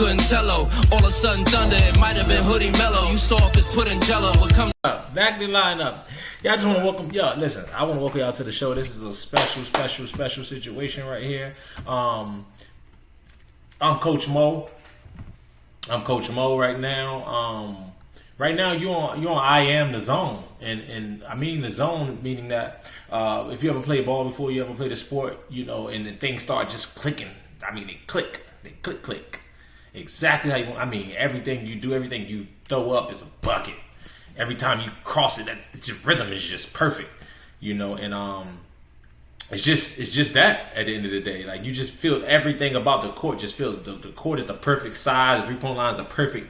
couldn't tell-o. All of a sudden thunder, it might have been Hoodie Mellow. You saw if it's put in jello, would come back to line up. Yeah, I just want to welcome y'all. Listen, I want to welcome y'all to the show. This is a special situation right here. I'm Coach Mo. I'm Coach Mo right now. Right now you're on I am the zone, and I mean the zone meaning that if you ever played ball before, you ever played a sport, you know, and the things start just clicking. I mean, they click, exactly how you want. I mean, everything you do, everything you throw up is a bucket. Every time you cross it, that rhythm is just perfect, you know, and it's just that at the end of the day, like you just feel everything about the court. Just feels the court is the perfect size, 3-point line is the perfect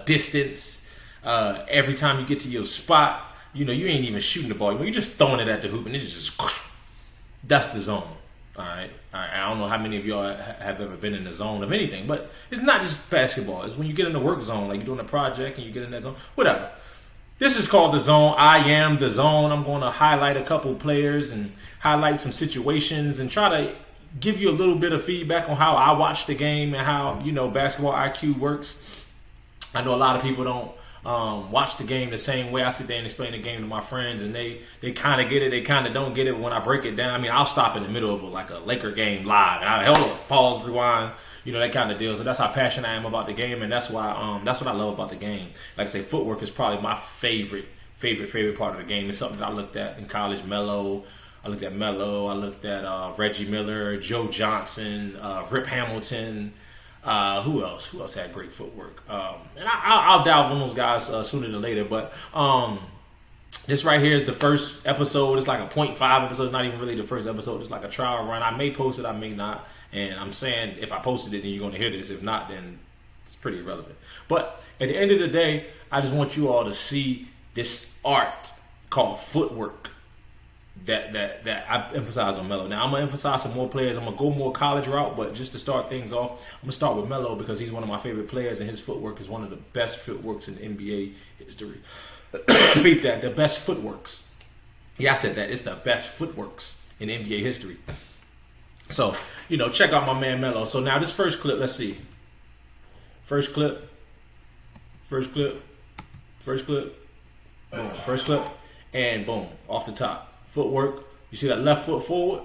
distance. Every time you get to your spot, you know, you ain't even shooting the ball. You're just throwing it at the hoop, and it's just, that's the zone. All right. I don't know how many of y'all have ever been in the zone of anything, but it's not just basketball. It's when you get in the work zone, like you're doing a project and you get in that zone, whatever. This is called the zone. I am the zone. I'm going to highlight a couple players and highlight some situations and try to give you a little bit of feedback on how I watch the game and how, you know, basketball IQ works. I know a lot of people don't watch the game the same way. I sit there and explain the game to my friends, and they kind of get it, they kind of don't get it. But when I break it down, I mean, I'll stop in the middle of a Laker game live, and I hold up, pause, rewind, you know, that kind of deal. So that's how passionate I am about the game, and that's why that's what I love about the game. Like I say, footwork is probably my favorite part of the game. It's something that I looked at in college. I looked at Reggie Miller, Joe Johnson, Rip Hamilton. Who else had great footwork? And I'll dive on those guys sooner than later. But this right here is the first episode. It's like a 0.5 episode. It's not even really the first episode. It's like a trial run. I may post it, I may not. And I'm saying if I posted it, then you're going to hear this. If not, then it's pretty irrelevant. But at the end of the day, I just want you all to see this art called footwork that I emphasize on Melo. Now, I'm going to emphasize some more players. I'm going to go more college route, but just to start things off, I'm going to start with Melo because he's one of my favorite players, and his footwork is one of the best footworks in NBA history. Repeat that, the best footworks. Yeah, I said that. It's the best footworks in NBA history. So, you know, check out my man Melo. So now this first clip, let's see. First clip. Boom. First clip. And boom, off the top. Footwork. You see that left foot forward?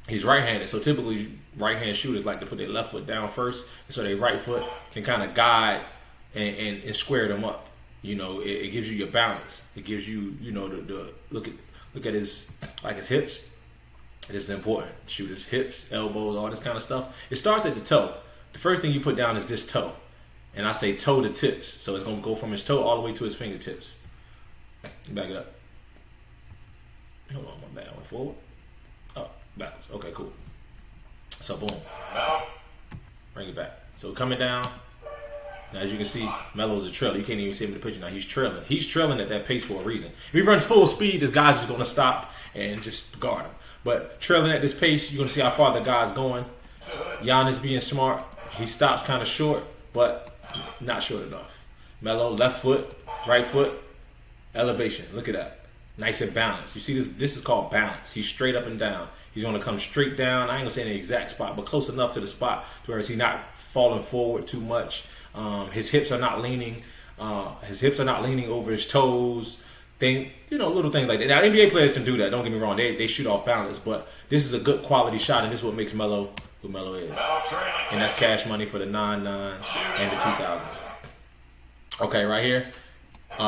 He's right-handed. So typically right-hand shooters like to put their left foot down first, so their right foot can kind of guide and square them up. You know, it gives you your balance. It gives you, you know, the look at his hips. This is important. Shooters, hips, elbows, all this kind of stuff. It starts at the toe. The first thing you put down is this toe. And I say toe to tips. So it's going to go from his toe all the way to his fingertips. Back it up. Hold on, my bad. I went forward. Oh, backwards. Okay, cool. So boom. Bring it back. So coming down. Now as you can see, Melo's a trailer. You can't even see him in the picture now. He's trailing. He's trailing at that pace for a reason. If he runs full speed, this guy's just going to stop and just guard him. But trailing at this pace, you're going to see how far the guy's going. Giannis being smart. He stops kind of short, but not short enough. Melo, left foot, right foot, elevation. Look at that. Nice and balanced. You see this? This is called balance. He's straight up and down. He's going to come straight down. I ain't going to say in the exact spot, but close enough to the spot to where he's not falling forward too much. His hips are not leaning. Over his toes. Little things like that. Now, NBA players can do that. Don't get me wrong. They shoot off balance, but this is a good quality shot, and this is what makes Melo who Melo is. And that's cash money for the 9-9 and the 2000. Okay, right here.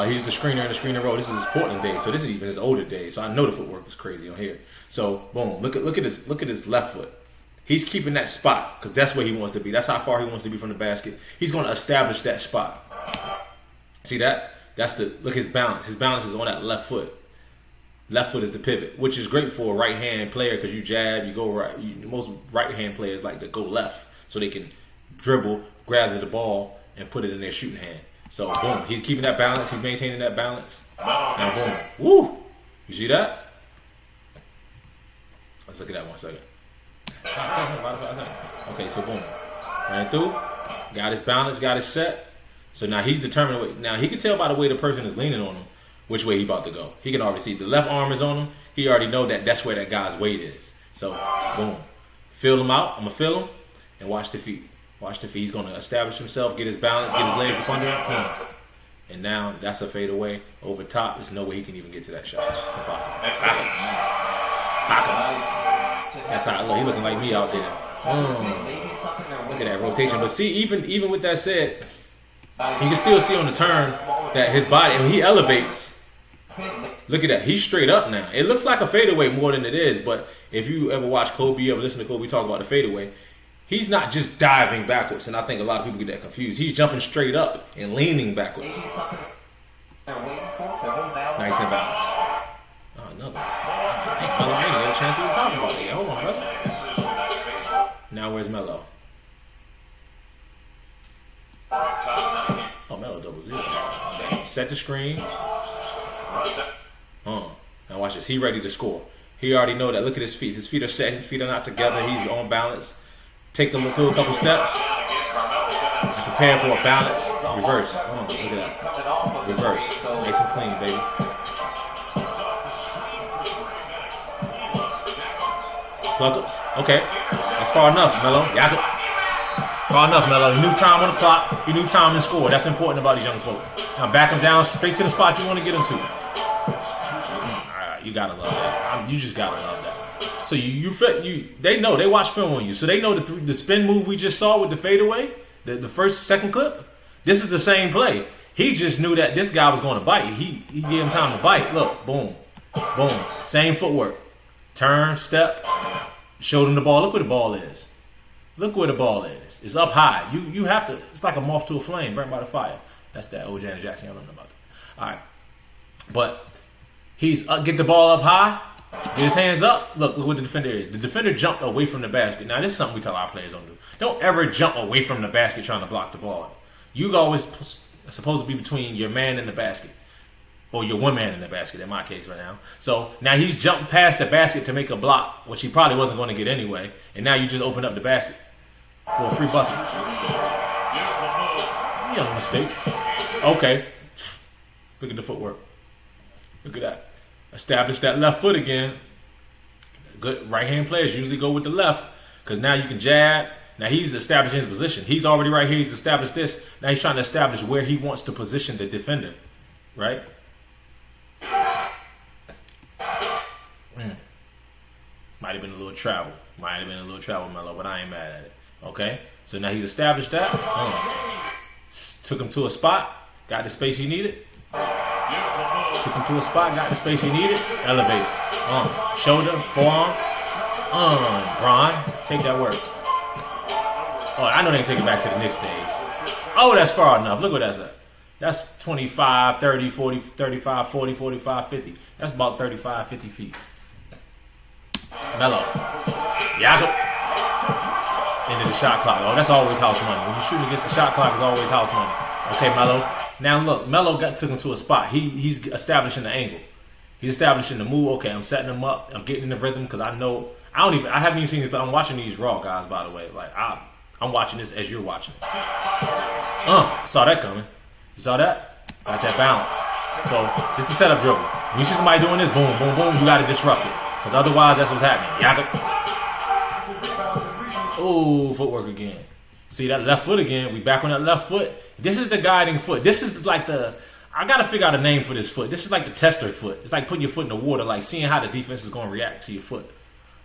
He's the screener in the screener row. This is his Portland days, so this is even his older days. So I know the footwork is crazy on here. So boom, look at his left foot. He's keeping that spot because that's where he wants to be. That's how far he wants to be from the basket. He's going to establish that spot. See that? Look at his balance. His balance is on that left foot. Left foot is the pivot, which is great for a right-hand player because you jab, you go right. Most right-hand players like to go left so they can dribble, grab the ball, and put it in their shooting hand. So, boom, he's keeping that balance. He's maintaining that balance. Now, boom. Woo! You see that? Let's look at that 1 second. Okay, so boom. Ran through. Got his balance, got his set. So now he's determined. Now, he can tell by the way the person is leaning on him which way he about to go. He can already see the left arm is on him. He already know that that's where that guy's weight is. So, boom. Feel him out. I'm going to feel him and watch the feet. Watch the feet. He's going to establish himself, get his balance, get his legs up under him. And now that's a fadeaway over top. There's no way he can even get to that shot. It's impossible. Back him. That's how I look. He looking like me out there. Look at that rotation. But see, even with that said, you can still see on the turn that his body, when he elevates, look at that. He's straight up now. It looks like a fadeaway more than it is. But if you ever watch Kobe, ever listen to Kobe talk about the fadeaway, he's not just diving backwards, and I think a lot of people get that confused. He's jumping straight up and leaning backwards. Nice and balanced. Oh, another. I ain't get a chance to even talk about it. Hold on, brother. Now where's Melo? Oh, Melo 0-0. Set the screen. Now watch this. He ready to score. He already know that. Look at his feet. His feet are set. His feet are not together. He's on balance. Take a look through a couple steps. And prepare for a balance. Reverse. Look at that. Reverse. Nice and clean, baby. Plug ups. Okay. That's far enough, Melo. Far enough, Melo. He knew time on the clock. He knew time and score. That's important about these young folks. Now back him down straight to the spot you want to get him to. Alright, you gotta love that. You just gotta love that. So they know, they watch film on you. So they know the spin move we just saw with the fadeaway, the second clip. This is the same play. He just knew that this guy was going to bite. He gave him time to bite. Look, boom, boom. Same footwork. Turn, step, showed him the ball. Look where the ball is. Look where the ball is. It's up high. You have to, it's like a moth to a flame, burnt by the fire. That's that old Janet Jackson. I don't know about that. All right. But he's get the ball up high, get his hands up. Look what the defender is. The defender jumped away from the basket. Now, this is something we tell our players don't do. Don't ever jump away from the basket trying to block the ball. You always supposed to be between your man and the basket. Or your one man in the basket, in my case right now. So now he's jumped past the basket to make a block, which he probably wasn't going to get anyway. And now you just open up the basket for a free bucket. You don't mistake. Okay. Look at the footwork. Look at that. Establish that left foot again. Good right-hand players usually go with the left because now you can jab. Now he's establishing his position. He's already right here. He's established this. Now he's trying to establish where he wants to position the defender. Right? Might have been a little travel. Melo, but I ain't mad at it. Okay? So now he's established that. Took him to a spot. Got the space he needed. Took him to a spot. Got the space he needed. Elevated. Shoulder, forearm. Bron. Take that work. Oh, I know they can take it back to the Knicks days. Oh, that's far enough. Look what that's at. That's 25, 30, 40, 35, 40, 45, 50. That's about 35, 50 feet. Melo. Jakob. Into the shot clock. Oh, that's always house money. When you're shooting against the shot clock, it's always house money. Okay, Melo. Now look, Melo took him to a spot. He's establishing the angle. He's establishing the move. Okay, I'm setting him up. I'm getting in the rhythm because I haven't even seen this, but I'm watching these raw guys, by the way. Like I'm watching this as you're watching it. Saw that coming. You saw that? Got that balance. So this is the setup dribble. When you see somebody doing this, boom, boom, boom, you got to disrupt it. Because otherwise, that's what's happening. Oh, footwork again. See that left foot again. We back on that left foot. This is the guiding foot. This is like I got to figure out a name for this foot. This is like the tester foot. It's like putting your foot in the water, like seeing how the defense is going to react to your foot.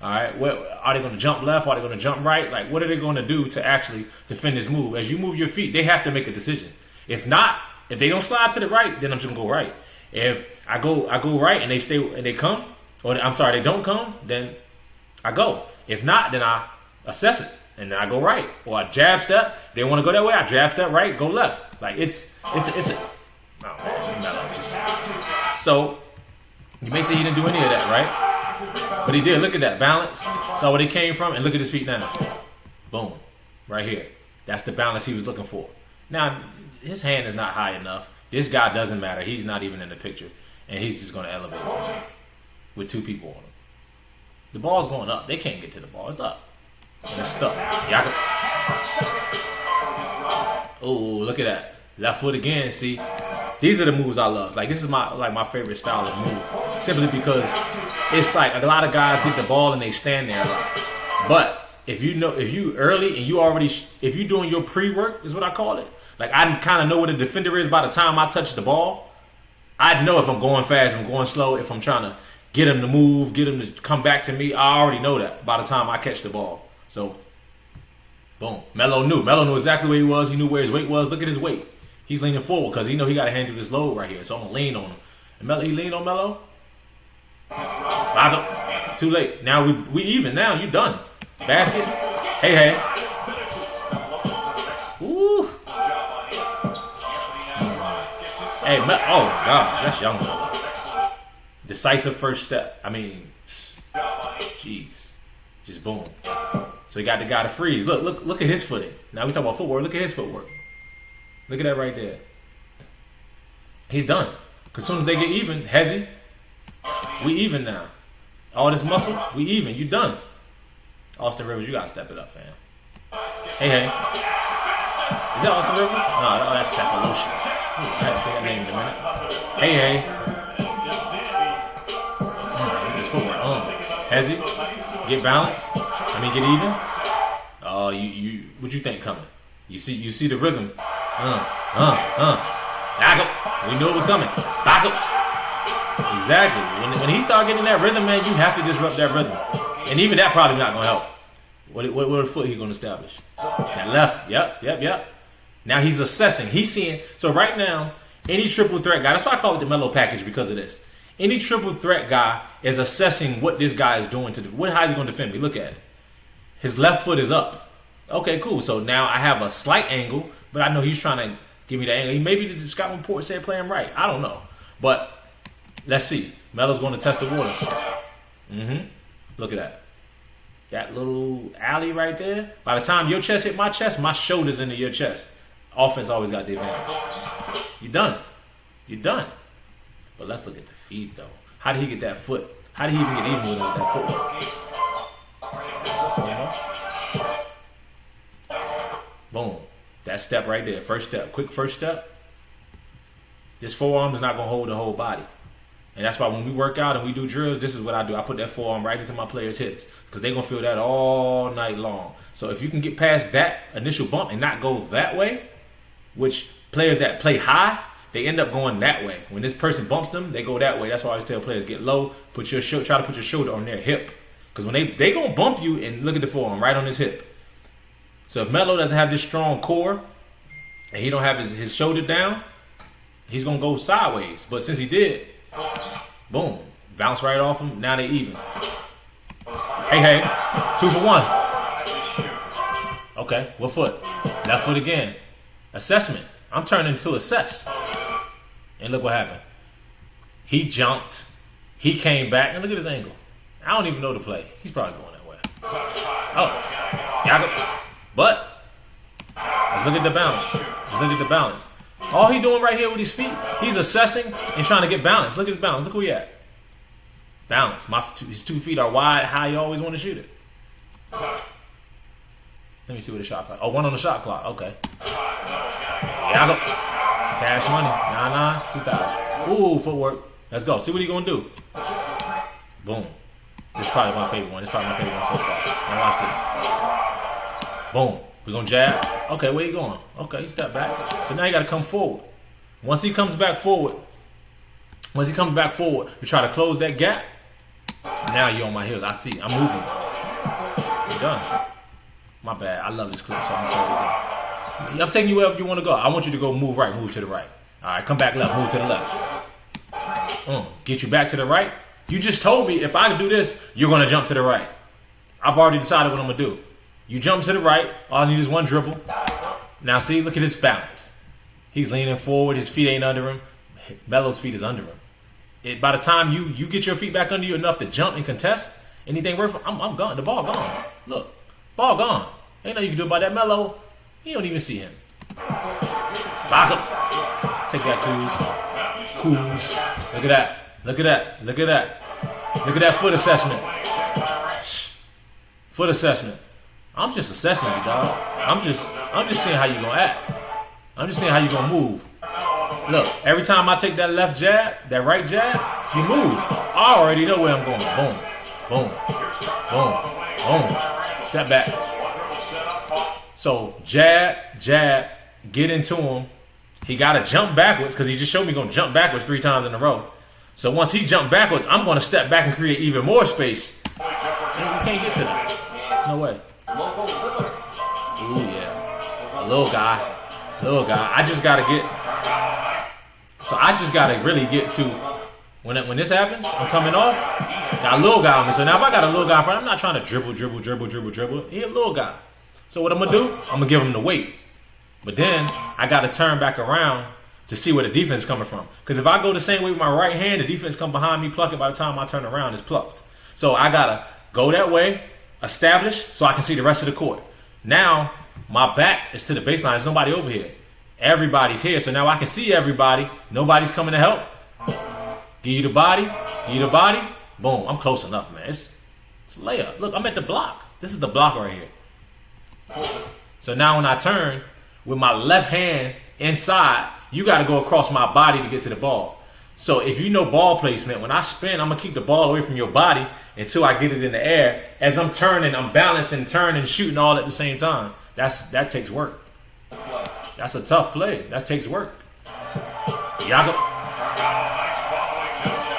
All right, are they going to jump left? Are they going to jump right? Like, what are they going to do to actually defend this move? As you move your feet, they have to make a decision. If not, if they don't slide to the right, then I'm just going to go right. If I go right and they stay and they come, or I'm sorry, they don't come, then I go. If not, then I assess it and then I go right. Or I jab step. They want to go that way, I jab step right, go left. Like so you may say he didn't do any of that, right? But he did. Look at that balance. Saw where they came from, and look at his feet now. Boom, right here. That's the balance he was looking for. Now his hand is not high enough. This guy doesn't matter. He's not even in the picture, and he's just going to elevate with two people on him. The ball's going up. They can't get to the ball. It's up. And it's stuck. Oh, look at that. Left foot again. See, these are the moves I love. Like, this is my favorite style of move. Simply because it's like a lot of guys get the ball and they stand there a lot. But if you early and you already, if you doing your pre-work is what I call it. Like I kind of know what a defender is by the time I touch the ball. I know if I'm going fast, if I'm going slow, if I'm trying to get him to move, get him to come back to me. I already know that by the time I catch the ball. So, boom. Melo knew exactly where he was. He knew where his weight was. Look at his weight. He's leaning forward because he know he got to handle this load right here. So I'm gonna lean on him. And Melo, he leaned on Melo. Too late. Now we even. Now you done. Basket. Hey. Ooh. Hey, oh my gosh, that's young. Decisive first step. I mean, jeez, just boom. So he got the guy to freeze. Look at his footing. Now we talk about footwork. Look at his footwork. Look at that right there. He's done. Cause as soon as they get even, Hezzy, we even now. All this muscle, we even. You done. Austin Rivers, you gotta step it up, fam. Hey. Is that Austin Rivers? No, that's Cephalosha. I haven't seen that name in a minute. Hey. Look at this footwork. Hezzy, get balance. Get even. You what you think coming? You see the rhythm. Back up. We knew it was coming. Back up. Exactly. When he start getting that rhythm, man, you have to disrupt that rhythm. And even that probably not gonna help. What foot he gonna establish? That left. Yep. Now he's assessing. He's seeing. So right now, any triple threat guy. That's why I call it the Melo package because of this. Any triple threat guy is assessing what this guy is doing to how is he gonna defend me? Look at it. His left foot is up. Okay, cool. So now I have a slight angle, but I know he's trying to give me that angle. Maybe the Scott report said play him right. I don't know. But let's see. Melo's going to test the waters. Look at that. That little alley right there. By the time your chest hit my chest, my shoulder's into your chest. Offense always got the advantage. You're done. But let's look at the feet, though. How did he get that foot? How did he even get even with that footwork? Boom. That step right there. First step. Quick first step. This forearm is not going to hold the whole body. And that's why when we work out and we do drills, this is what I do. I put that forearm right into my players' hips because they're going to feel that all night long. So if you can get past that initial bump and not go that way, which players that play high, they end up going that way. When this person bumps them, they go that way. That's why I always tell players, get low, try to put your shoulder on their hip. Because when they going to bump you and look at the forearm right on his hip. So if Melo doesn't have this strong core and he don't have his shoulder down, he's going to go sideways. But since he did, boom, bounce right off him. Now they even. Hey, 2 for 1. Okay, what foot? Left foot again. Assessment. I'm turning to assess. And look what happened. He jumped. He came back. And look at his angle. I don't even know the play. He's probably going that way. Oh. But let's look at the balance. All he doing right here with his feet, he's assessing and trying to get balance. Look at his balance. Look where he at. Balance. His 2 feet are wide, high. You always want to shoot it. Let me see what the shot clock. Oh, 1 on the shot clock. Okay. Cash money. 9-9, 2,000. Ooh, footwork. Let's go. See what he gonna do. Boom. This is probably my favorite one. So far. Now watch this. Boom. We're gonna jab. Okay, where you going? Okay, you step back. So now you gotta come forward. Once he comes back forward, you try to close that gap. Now you're on my heels. I see. I'm moving. You're done. My bad. I love this clip, so I'm going to I'm taking you wherever you want to go. I want you to go move right, move to the right. All right, come back left, move to the left. Get you back to the right. You just told me if I do this, you're going to jump to the right. I've already decided what I'm going to do. You jump to the right. All I need is one dribble. Now see, look at his balance. He's leaning forward. His feet ain't under him. Melo's feet is under him. By the time you get your feet back under you enough to jump and contest anything worth, I'm gone. The ball gone. Look, ball gone. Ain't nothing you can do about that. Melo, you don't even see him. Back up. Take that, Kuz. Look at that. Look at that foot assessment. Foot assessment. I'm just assessing you, dog. I'm just seeing how you gonna act. I'm just seeing how you gonna move. Look, every time I take that left jab, that right jab, you move. I already know where I'm going. Boom. Step back. So jab, get into him. He got to jump backwards because he just showed me going to jump backwards 3 times in a row. So once he jumped backwards, I'm going to step back and create even more space. And you can't get to that. No way. Ooh, yeah. A little guy. I just got to get. So I just got to really get to. When this happens, I'm coming off. Got a little guy on me. So now if I got a little guy in front, I'm not trying to dribble. He a little guy. So what I'm going to do, I'm going to give him the weight. But then I got to turn back around to see where the defense is coming from. Because if I go the same way with my right hand, the defense come behind me, pluck it. By the time I turn around, it's plucked. So I got to go that way, establish, so I can see the rest of the court. Now, my back is to the baseline. There's nobody over here. Everybody's here. So now I can see everybody. Nobody's coming to help. Give you the body. Boom. I'm close enough, man. It's a layup. Look, I'm at the block. This is the block right here. So now when I turn with my left hand inside, you got to go across my body to get to the ball. So if you know ball placement, when I spin, I'm going to keep the ball away from your body until I get it in the air. As I'm turning, I'm balancing, turning, shooting all at the same time. That takes work. That's a tough play. That takes work. Jakob.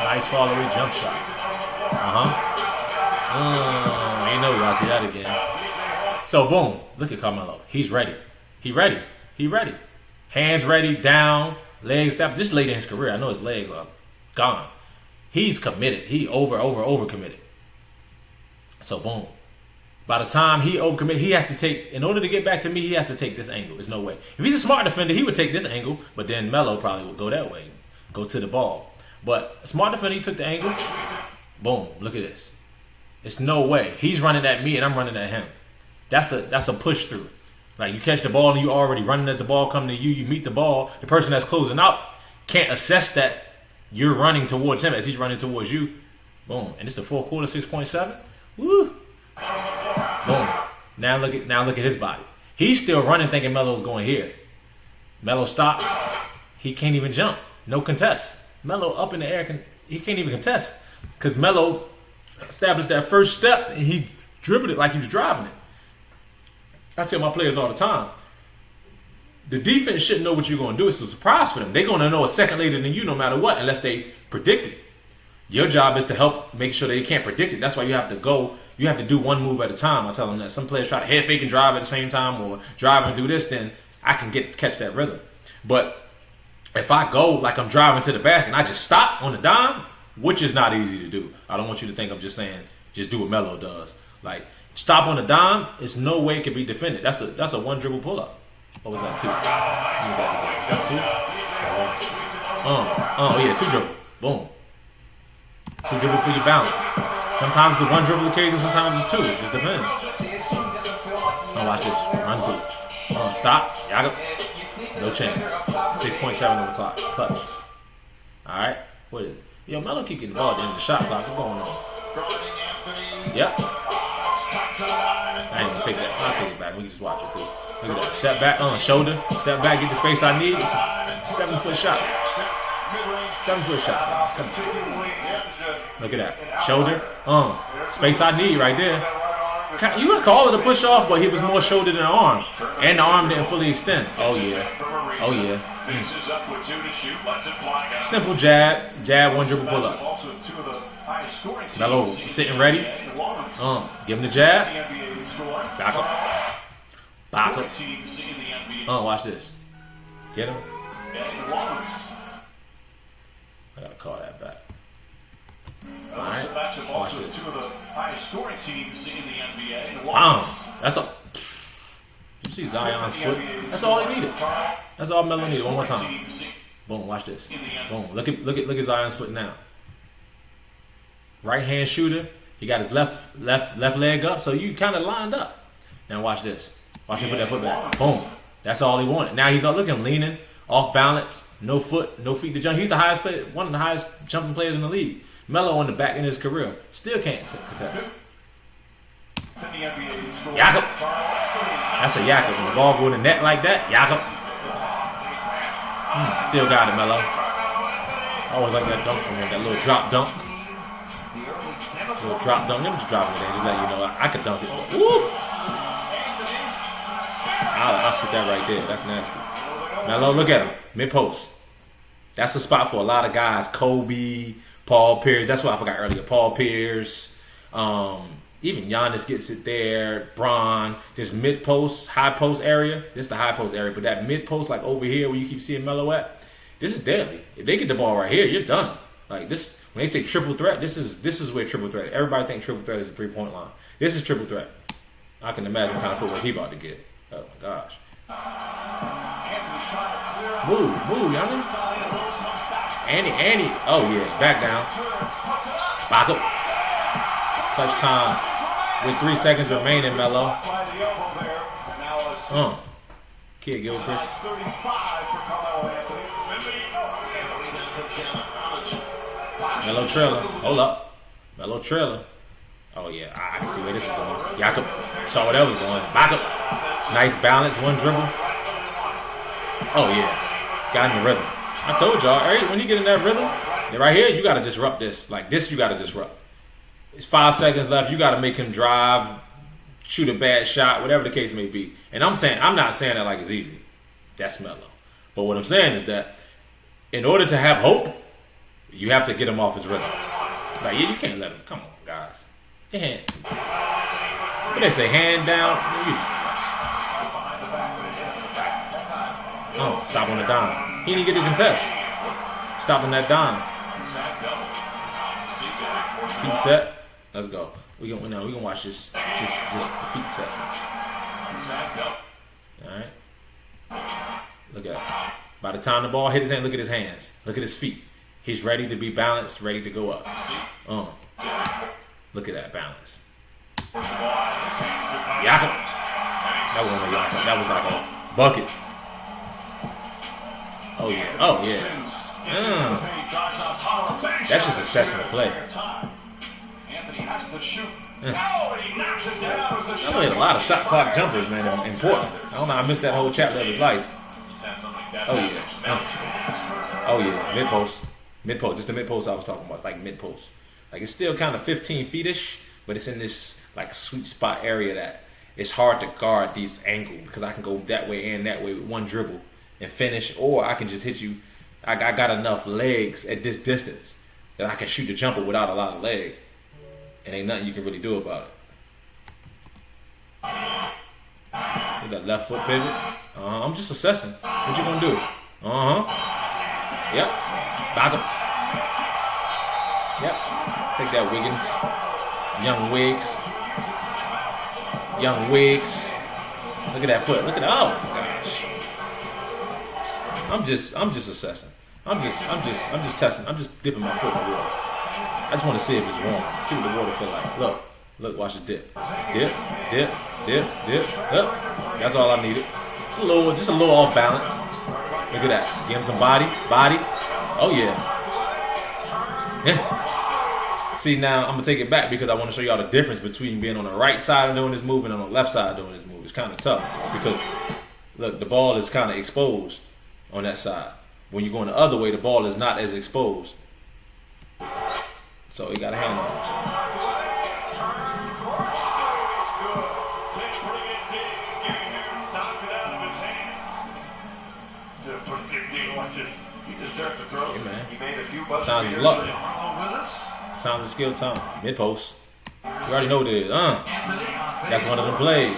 Nice fall away jump shot. You know y'all see that again. So boom, look at Carmelo. He's ready. He ready. Hands ready, down, legs step. Just late in his career, I know his legs are gone. He's committed. He over committed. So boom. By the time he overcommitted, he has to take, in order to get back to me, he has to take this angle. There's no way. If he's a smart defender, he would take this angle, but then Melo probably would go that way, go to the ball. But a smart defender, he took the angle. Boom, look at this. It's no way. He's running at me and I'm running at him. That's a push through. Like you catch the ball and you already running as the ball coming to you. You meet the ball. The person that's closing out can't assess that you're running towards him as he's running towards you. Boom. And it's the fourth quarter, 6.7. Woo. Boom. Now look at his body. He's still running thinking Melo's going here. Melo stops. He can't even jump. No contest. Melo up in the air, he can't even contest. Because Melo established that first step and he dribbled it like he was driving it. I tell my players all the time, the defense shouldn't know what you're going to do. It's a surprise for them. They're going to know a second later than you no matter what, unless they predict it. Your job is to help make sure they can't predict it. That's why you have to do one move at a time. I tell them that some players try to head fake and drive at the same time or drive and do this, then I can catch that rhythm. But if I go like I'm driving to the basket and I just stop on the dime, which is not easy to do. I don't want you to think I'm just saying just do what Melo does. Like stop on the dime, it's no way it can be defended. That's a one dribble pull up. Or was that two? Is that two? Yeah, 2 dribble. Boom. 2 dribble for your balance. Sometimes it's a 1 dribble occasion, sometimes it's 2. It just depends. Oh, watch this. Run through. Stop. Jakob. No chance. 6.7 on the clock. Clutch. Alright. What is it? Yo, Melo keep getting the ball at the end of the shot clock. What's going on? Yep. I ain't gonna take that. I'll take it back. We can just watch it through. Look at that. Step back on the shoulder. Step back, get the space I need. It's a 7-foot shot. 7-foot shot. Come on. Look at that. Shoulder. Space I need right there. You would call it a push off, but he was more shoulder than arm. And the arm didn't fully extend. Oh yeah. Simple jab, 1 dribble pull up. Melo sitting ready. Give him the jab. Back up. Watch this. Get him. I gotta call that back. Alright, watch this. That's a. You see Zion's foot? That's all he needed. That's all Melo needed. One more time. Boom. Watch this. Boom. Look at Zion's foot now. Right hand shooter. He got his left leg up, so you kind of lined up. Now watch this. Watch him put that foot back. Boom. That's all he wanted. Now he's look at him leaning, off balance, no foot, no feet to jump. He's the highest player, one of the highest jumping players in the league. Melo on the back end of his career still can't contest. Jakob. That's a Jakob. When the ball go in the net like that, Jakob. Still got it, Melo. I always like that dunk from him, that little drop dunk. Little drop dunk. Let me just drop it in. Just let you know I could dunk it. But, woo! I'll sit that right there. That's nasty. Melo, look at him. Mid-post. That's a spot for a lot of guys. Kobe, Paul Pierce. That's what I forgot earlier. Paul Pierce. Even Giannis gets it there. Bron. This mid-post, high-post area. This is the high-post area. But that mid-post, like over here where you keep seeing Melo at, this is deadly. If they get the ball right here, you're done. Like this, when they say triple threat, this is where triple threat. Everybody thinks triple threat is a 3-point line. This is triple threat. I can imagine what kind of footwork he about to get. Oh my gosh. Move, Giannis. Andy. Oh yeah, back down. Back up. Clutch time with 3 seconds remaining, Melo. Kid Gilchrist. Melo trailer. Hold up. Melo trailer. Oh yeah, I can see where this is going. Jakob saw where that was going. Back up. Nice balance, one dribble. Oh yeah, got in the rhythm. I told y'all, right? When you get in that rhythm, right here, you got to disrupt this. Like this, you got to disrupt. It's 5 seconds left. You got to make him drive, shoot a bad shot, whatever the case may be. And I'm not saying that like it's easy. That's Melo. But what I'm saying is that in order to have hope, you have to get him off his rhythm. Like, yeah, you can't let him. Come on, guys. Your hand. What they say, hand down. Oh, stop on the dime. He didn't get the contest. Stop on that dime. Feet set. Let's go. We gonna watch just the feet set. All right. Look at it. By the time the ball hit his hand, look at his hands. Look at his feet. He's ready to be balanced, ready to go up. Look at that balance. Jakob. That wasn't a Jakob. That was like a bucket. Oh yeah. That's just assessing the play. I played a lot of shot clock jumpers, man, in Portland. I don't know. I missed that whole chapter of his life. Oh yeah. Mid-post. Just the mid-post I was talking about. It's like mid-post. Like it's still kind of 15 feet-ish, but it's in this like sweet spot area that it's hard to guard these angles because I can go that way and that way with one dribble and finish, or I can just hit you. I got enough legs at this distance that I can shoot the jumper without a lot of leg. And ain't nothing you can really do about it. With that left foot pivot. I'm just assessing. What you gonna do? Yep. Back up. Yep. Take that, Wiggins. Young Wiggs. Look at that foot. Look at that. Oh my gosh. I'm just assessing. I'm just testing. I'm just dipping my foot in the water. I just want to see if it's warm. See what the water feel like. Look, watch it dip. Dip. That's all I needed. Just a little off balance. Look at that. Give him some body. Oh yeah. See, now I'm gonna take it back because I want to show y'all the difference between being on the right side and doing this move and on the left side doing this move. It's kind of tough because look, the ball is kind of exposed on that side. When you're going the other way, the ball is not as exposed. So you got a hand on it. Hey man, sometimes it's luck. Sometimes it's skill time. Mid-post. You already know what it is. That's one of the plays.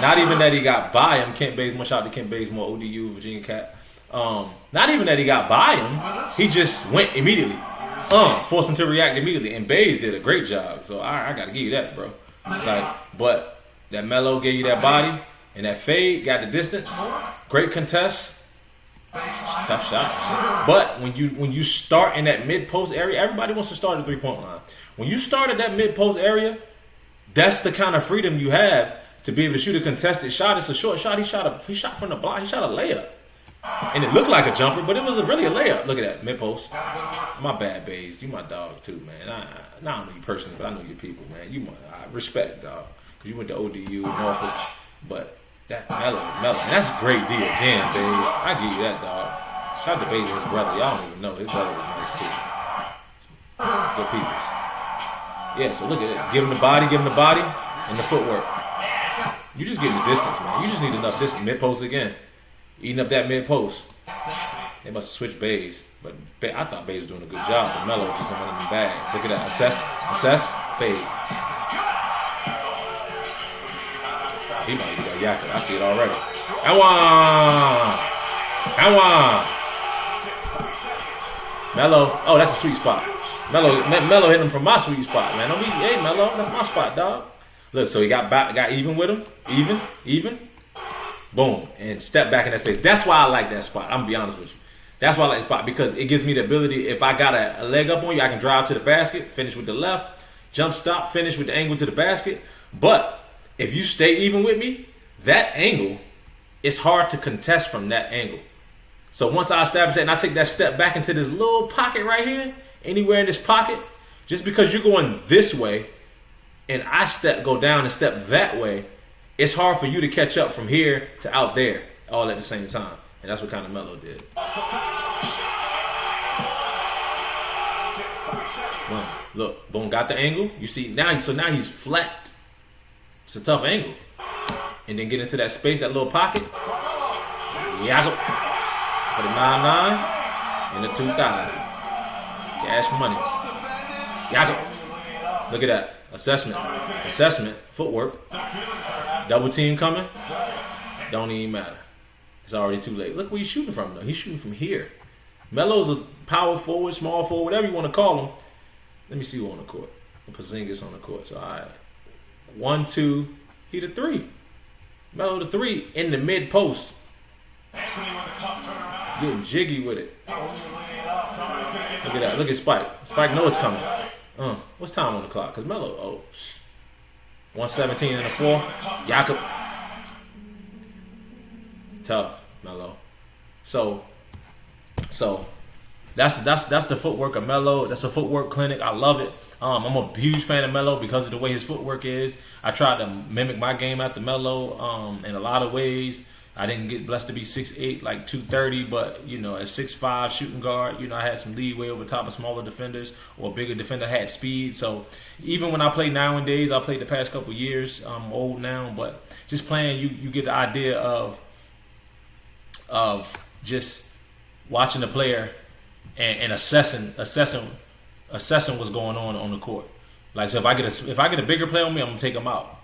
Not even that he got by him. Kent Bazemore, shout out to Kent Bazemore, ODU, Virginia Cat. Not even that he got by him. He just went immediately. Forced him to react immediately. And Baze did a great job. So I got to give you that, bro. But that Melo gave you that body and that fade, got the distance. Great contest. Tough shot. But when you start in that mid-post area, everybody wants to start at the 3-point line. When you start at that mid-post area, that's the kind of freedom you have to be able to shoot a contested shot. It's a short shot. He shot from the block. He shot a layup. And it looked like a jumper, but it was really a layup. Look at that, mid-post. My bad, Baze. You my dog, too, man. I don't know you personally, but I know your people, man. I respect, dog. Because you went to ODU, Norfolk. But that Melo is Melo. And that's a great deal again, Baze. I give you that, dog. Shout out to Baze and his brother. Y'all don't even know. His brother was nice, too. Good peoples. Yeah, so look at it. Give him the body, and the footwork. You just getting the distance, man. You just need enough distance. Mid post again. Eating up that mid post. They must have switched Bays. But I thought Bays was doing a good job. But Melo just something in the bag. Look at that. Assess, fade. He might be that yakka. I see it already. Come on. Melo. Oh, that's a sweet spot. Melo hit him from my sweet spot, man. Hey, Melo, that's my spot, dog. Look, so he got even with him. Even. Boom. And step back in that space. That's why I like that spot. I'm going to be honest with you. That's why I like the spot, because it gives me the ability, if I got a leg up on you, I can drive to the basket, finish with the left, jump stop, finish with the angle to the basket. But if you stay even with me, that angle, it's hard to contest from that angle. So once I establish that and I take that step back into this little pocket right here, anywhere in this pocket, just because you're going this way and I go down and step that way, it's hard for you to catch up from here to out there all at the same time. And that's what kind of Melo did. Boom. Look, boom, got the angle. You see now, so now he's flat. It's a tough angle. And then get into that space, that little pocket. Yakko. For the 9-9 and the 2,000. Cash money. Yakko. Look at that. Assessment. Footwork. Double team coming. Don't even matter. It's already too late. Look where he's shooting from, though. He's shooting from here. Melo's a power forward, small forward, whatever you want to call him. Let me see who on the court. Porzingis on the court. So, all right. 1, 2. He the 3. Melo the 3 in the mid post. Getting jiggy with it. Look at that. Look at Spike. Spike knows it's coming. What's time on the clock? Because Melo, 1:17 in the fourth. Jakob. Tough, Melo. So that's the footwork of Melo. That's a footwork clinic. I love it. I'm a huge fan of Melo because of the way his footwork is. I tried to mimic my game after Melo in a lot of ways. I didn't get blessed to be 6'8", like 230, but at 6'5", shooting guard, I had some leeway over top of smaller defenders, or a bigger defender had speed. So even when I play nowadays, I played the past couple years. I'm old now, but just playing, you get the idea of just watching the player and assessing what's going on the court. Like, so if I get a bigger player on me, I'm gonna take him out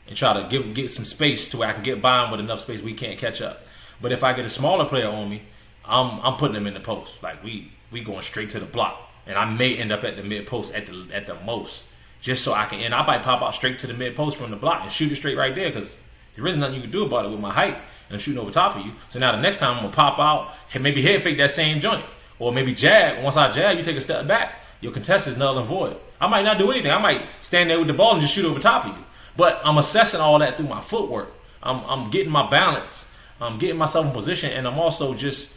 and try to get some space to where I can get by him with enough space we can't catch up. But if I get a smaller player on me, I'm putting him in the post. Like we going straight to the block, and I may end up at the mid post at the most, just so I can. And I might pop out straight to the mid post from the block and shoot it straight right there, because there's really nothing you can do about it with my height, and I'm shooting over top of you. So now the next time I'm gonna pop out, maybe head fake that same joint, or maybe jab. Once I jab, you take a step back. Your contest is null and void. I might not do anything. I might stand there with the ball and just shoot over top of you. But I'm assessing all that through my footwork. I'm getting my balance. I'm getting myself in position, and I'm also just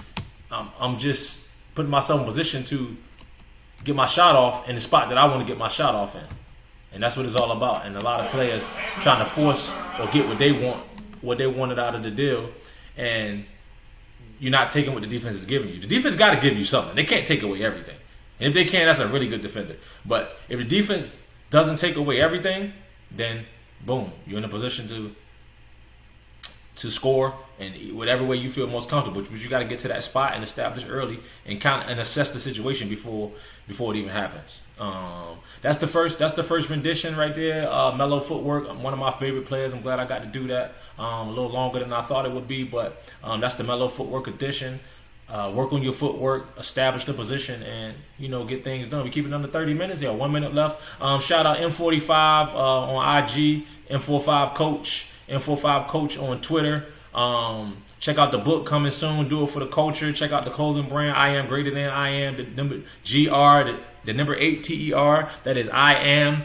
putting myself in position to get my shot off in the spot that I want to get my shot off in. And that's what it's all about. And a lot of players trying to force or get what they wanted out of the deal, and you're not taking what the defense is giving you. The defense got to give you something. They can't take away everything. And if they can, that's a really good defender. But if the defense doesn't take away everything, then boom, you're in a position to score and whatever way you feel most comfortable. But you got to get to that spot and establish early and assess the situation before it even happens. That's the first rendition right there. Melo footwork. I'm one of my favorite players. I'm glad I got to do that. A little longer than I thought it would be, but that's the Melo footwork edition. Work on your footwork, establish the position, and get things done. We keep it under 30 minutes. 1 minute left. Shout out M45 on IG, M45 Coach, M45 Coach on Twitter. Check out the book coming soon. Do it for the culture. Check out the clothing brand. I am greater than I am. The number GR, the number 8 TER. That is I am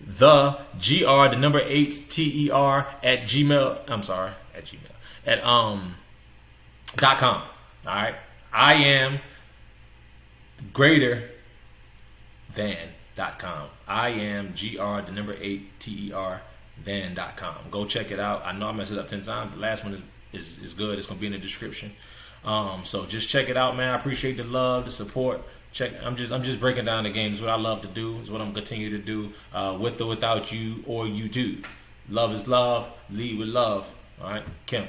the GR, the number 8 TER at Gmail. I'm sorry, at Gmail at .com. All right. I am greater than.com. I am GR, the number 8 TER than.com. Go check it out. I know I messed it up 10 times. The last one is good. It's going to be in the description. So just check it out, man. I appreciate the love, the support. I'm just breaking down the game. It's what I love to do. It's what I'm continue to do, with or without you or you do. Love is love. Lead with love. All right, Kim.